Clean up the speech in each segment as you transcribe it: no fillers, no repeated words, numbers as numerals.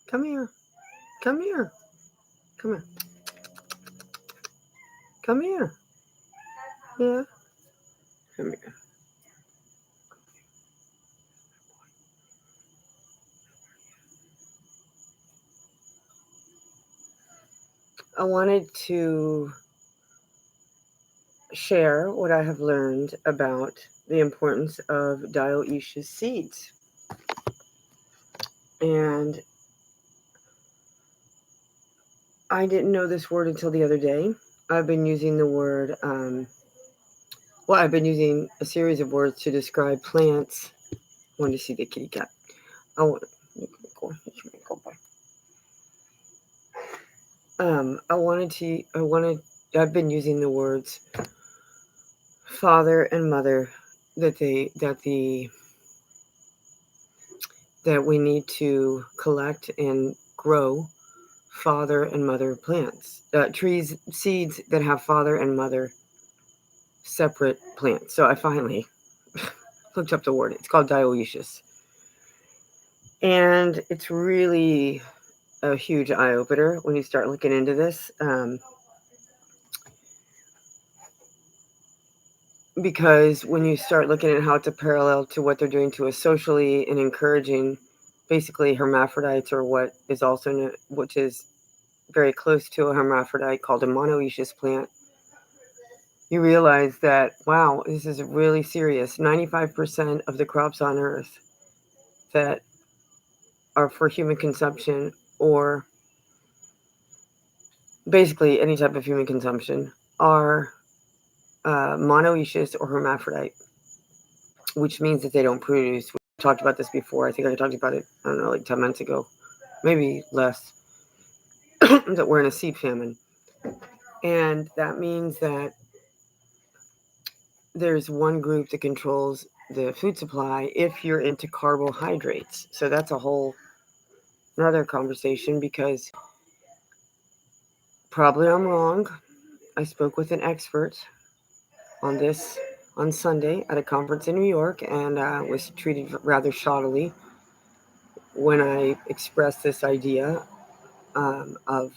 Come here. Come here. Come here. Come here. Yeah. Come here. I wanted to share what I have learned about the importance of dioecious seeds. And I didn't know this word until the other day. I've been using the word, I've been using a series of words to describe plants. I want to see the kitty cat. I want you can go. You can go by. I've been using the words father and mother that we need to collect and grow father and mother plants, seeds that have father and mother separate plants. So I finally looked up the word. It's called dioecious. And it's really a huge eye opener when you start looking into this. Because when you start looking at how it's a parallel to what they're doing to us socially and encouraging basically hermaphrodites, or what is also which is very close to a hermaphrodite called a monoecious plant, you realize that, wow, this is really serious. 95% of the crops on earth that are for human consumption, or basically any type of human consumption, are monoecious or hermaphrodite, which means that they don't produce. We talked about this before. I think I talked about it, I don't know, like 10 months ago, maybe less, that we're in a seed famine. And that means that there's one group that controls the food supply if you're into carbohydrates. So that's a whole another conversation, because probably I'm wrong. I spoke with an expert on this on Sunday at a conference in New York, and was treated rather shoddily when I expressed this idea of,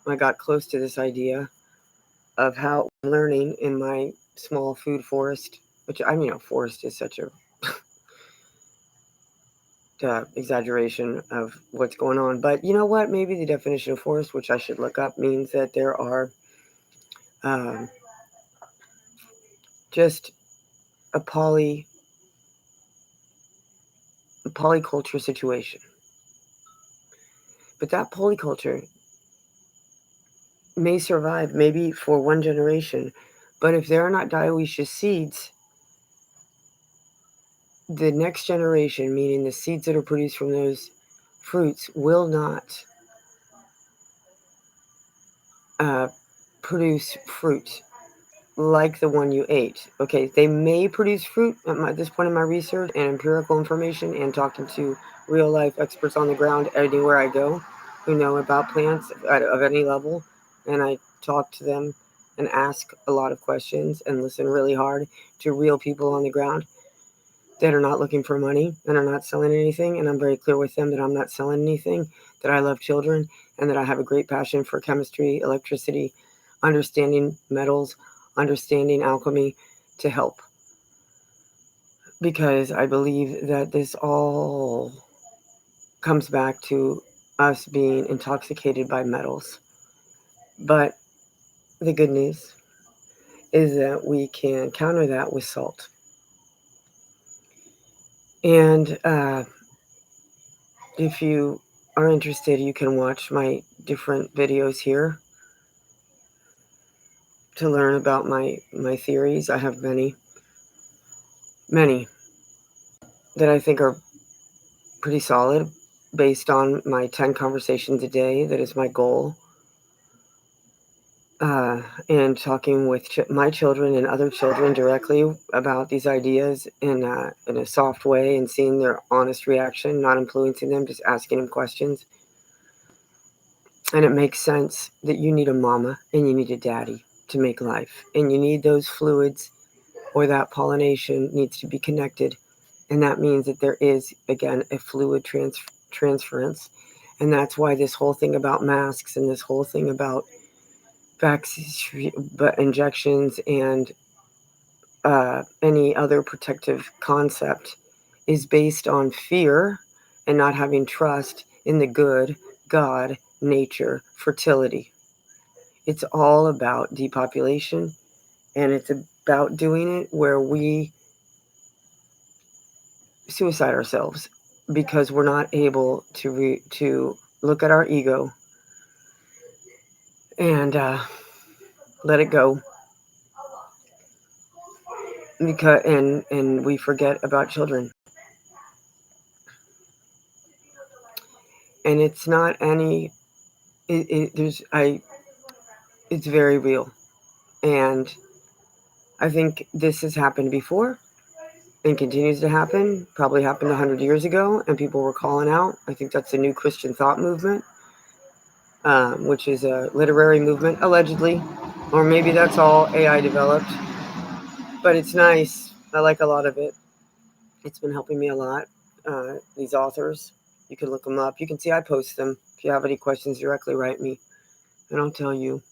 I got close to this idea of how I'm learning in my small food forest, which forest is such a exaggeration of what's going on. But you know what? Maybe the definition of forest, which I should look up, means that there are um, just a polyculture situation. But that polyculture may survive maybe for one generation, but if there are not dioecious seeds, the next generation, meaning the seeds that are produced from those fruits, will not produce fruit like the one you ate. Okay, they may produce fruit at this point in my research and empirical information and talking to real life experts on the ground anywhere I go who know about plants of any level. And I talk to them and ask a lot of questions and listen really hard to real people on the ground that are not looking for money and are not selling anything. And I'm very clear with them that I'm not selling anything, that I love children, and that I have a great passion for chemistry, electricity, understanding metals, understanding alchemy to help. Because I believe that this all comes back to us being intoxicated by metals. But the good news is that we can counter that with salt. And if you are interested, you can watch my different videos here to learn about my theories. I have many that I think are pretty solid based on my 10 conversations a day. That is my goal. And talking with my children and other children directly about these ideas in a soft way, and seeing their honest reaction, not influencing them, just asking them questions. And it makes sense that you need a mama and you need a daddy to make life. And you need those fluids, or that pollination needs to be connected. And that means that there is, again, a fluid transference. And that's why this whole thing about masks and this whole thing about vaccine injections and any other protective concept is based on fear and not having trust in the good, God, nature, fertility. It's all about depopulation, and it's about doing it where we suicide ourselves because we're not able to look at our ego and let it go, because and we forget about children. And it's not any there's I it's very real. And I think this has happened before and continues to happen. Probably happened 100 years ago, and people were calling out. I think that's the new Christian thought movement, which is a literary movement, allegedly. Or maybe that's all AI developed. But it's nice. I like a lot of it. It's been helping me a lot. These authors, you can look them up. You can see I post them. If you have any questions, directly write me, and I'll tell you.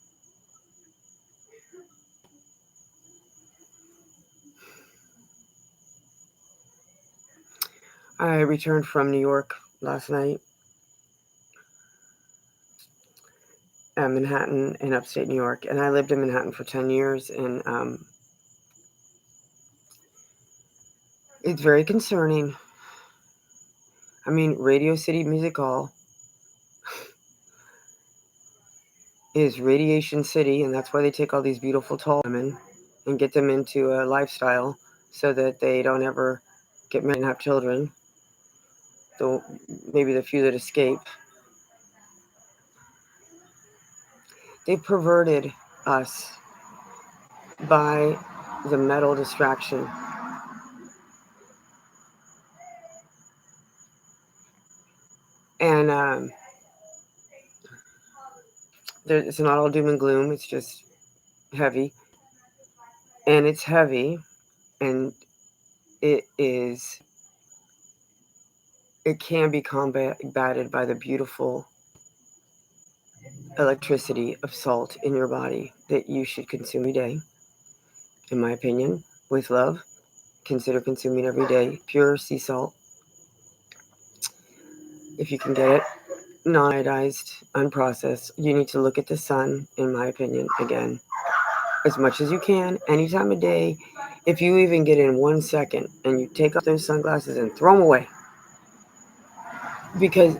I returned from New York last night, Manhattan in upstate New York, and I lived in Manhattan for 10 years, and it's very concerning. I mean, Radio City Music Hall is radiation city, and that's why they take all these beautiful tall women and get them into a lifestyle so that they don't ever get married and have children, though maybe the few that escape. They perverted us by the metal distraction. And it's not all doom and gloom, it's just heavy. And it's heavy, and it can be combated by the beautiful electricity of salt in your body that you should consume every day, in my opinion, with love. Consider consuming every day pure sea salt, if you can get it, non-iodized, unprocessed. You need to look at the sun, in my opinion, again, as much as you can, any time of day. If you even get in 1 second and you take off those sunglasses and throw them away, because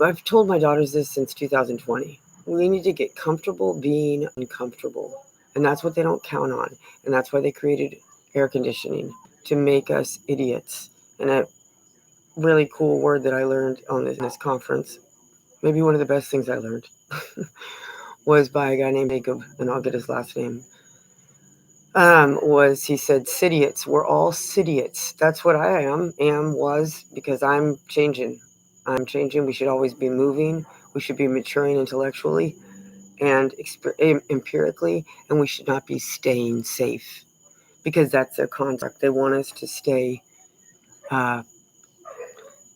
I've told my daughters this since 2020. We need to get comfortable being uncomfortable. And that's what they don't count on. And that's why they created air conditioning, to make us idiots. And a really cool word that I learned on this conference, maybe one of the best things I learned, was by a guy named Jacob, and I'll get his last name. Was he said, "Sidiots, we're all sidiots." That's what I was, because I'm changing. We should always be moving. We should be maturing intellectually and empirically, and we should not be staying safe, because that's their construct. They want us to stay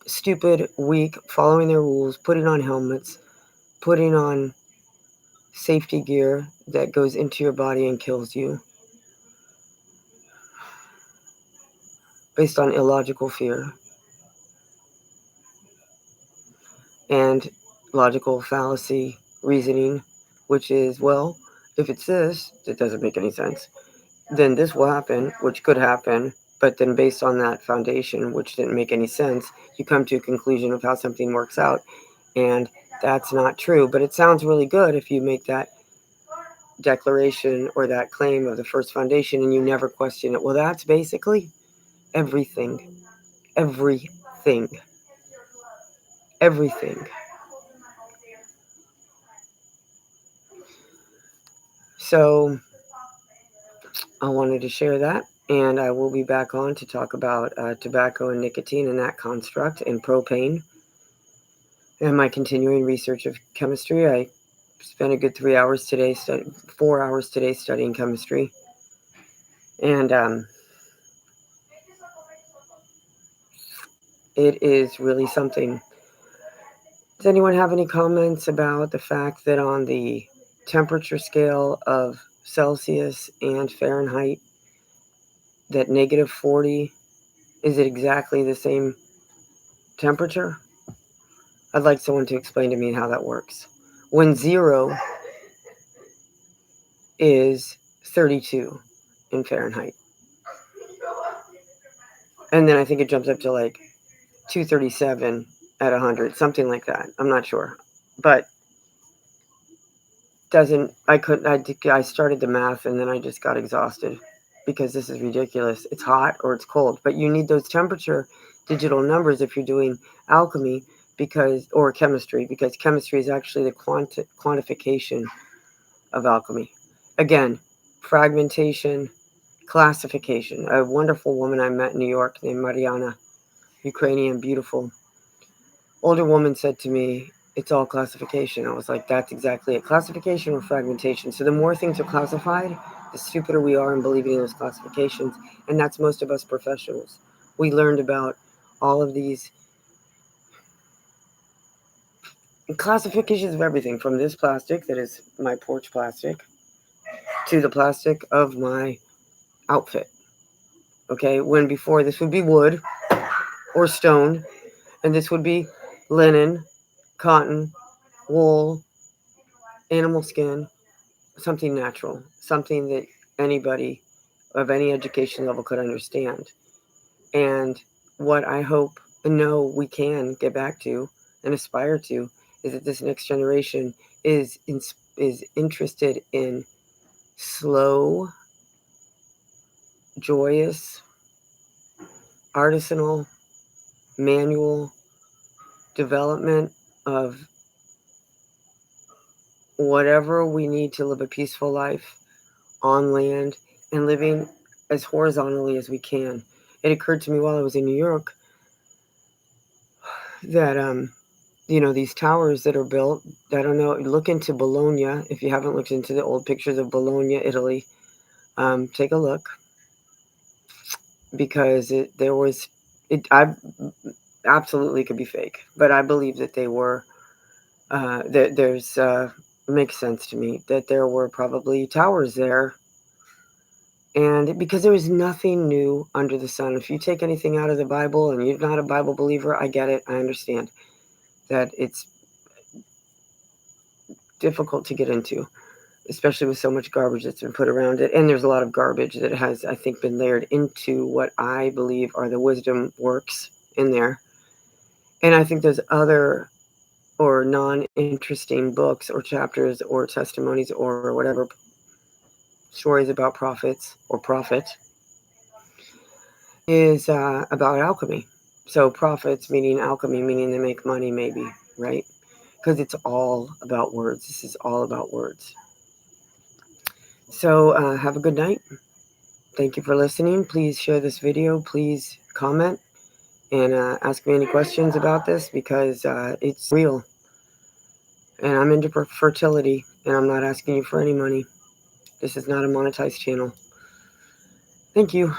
stupid, weak, following their rules, putting on helmets, putting on safety gear that goes into your body and kills you, based on illogical fear and logical fallacy reasoning, which is, well, if it's this, it doesn't make any sense, then this will happen, which could happen. But then based on that foundation, which didn't make any sense, you come to a conclusion of how something works out. And that's not true. But it sounds really good if you make that declaration or that claim of the first foundation and you never question it. Well, that's basically everything. Everything. Everything. So I wanted to share that. And I will be back on to talk about tobacco and nicotine and that construct and propane. And my continuing research of chemistry. I spent a good 3 hours today, 4 hours today studying chemistry. And it is really something. Does anyone have any comments about the fact that on the temperature scale of Celsius and Fahrenheit, that -40, is it exactly the same temperature? I'd like someone to explain to me how that works. When 0 is 32 in Fahrenheit. And then I think it jumps up to like 237 at 100, something like that. I'm not sure. But doesn't, I couldn't, I started the math and then I just got exhausted because this is ridiculous. It's hot or it's cold, but you need those temperature digital numbers if you're doing alchemy because, or chemistry, because chemistry is actually the quantification of alchemy. Again, fragmentation, classification. A wonderful woman I met in New York named Mariana, Ukrainian, beautiful. Older woman said to me, it's all classification. I was like, that's exactly it. Classification or fragmentation. So the more things are classified, the stupider we are in believing in those classifications. And that's most of us professionals. We learned about all of these classifications of everything from this plastic that is my porch plastic to the plastic of my outfit. Okay, when before this would be wood or stone, and this would be linen, cotton, wool, animal skin, something natural, something that anybody of any education level could understand. And what I hope and know we can get back to and aspire to is that this next generation is interested in slow, joyous, artisanal, manual development of whatever we need to live a peaceful life on land and living as horizontally as we can. It occurred to me while I was in New York that these towers that are built, I don't know, look into Bologna. If you haven't looked into the old pictures of Bologna, Italy, take a look, because I absolutely could be fake, but I believe that they were, there's, makes sense to me that there were probably towers there. And because there is nothing new under the sun. If you take anything out of the Bible and you're not a Bible believer, I get it. I understand that it's difficult to get into, especially with so much garbage that's been put around it. And there's a lot of garbage that has, I think, been layered into what I believe are the wisdom works in there. And I think there's other or non-interesting books or chapters or testimonies or whatever, stories about prophets or prophet, is about alchemy. So prophets meaning alchemy, meaning they make money, maybe, right? Because it's all about words. This is all about words. So have a good night. Thank you for listening. Please share this video. Please comment and ask me any questions about this, because it's real. And I'm into fertility, and I'm not asking you for any money. This is not a monetized channel. Thank you.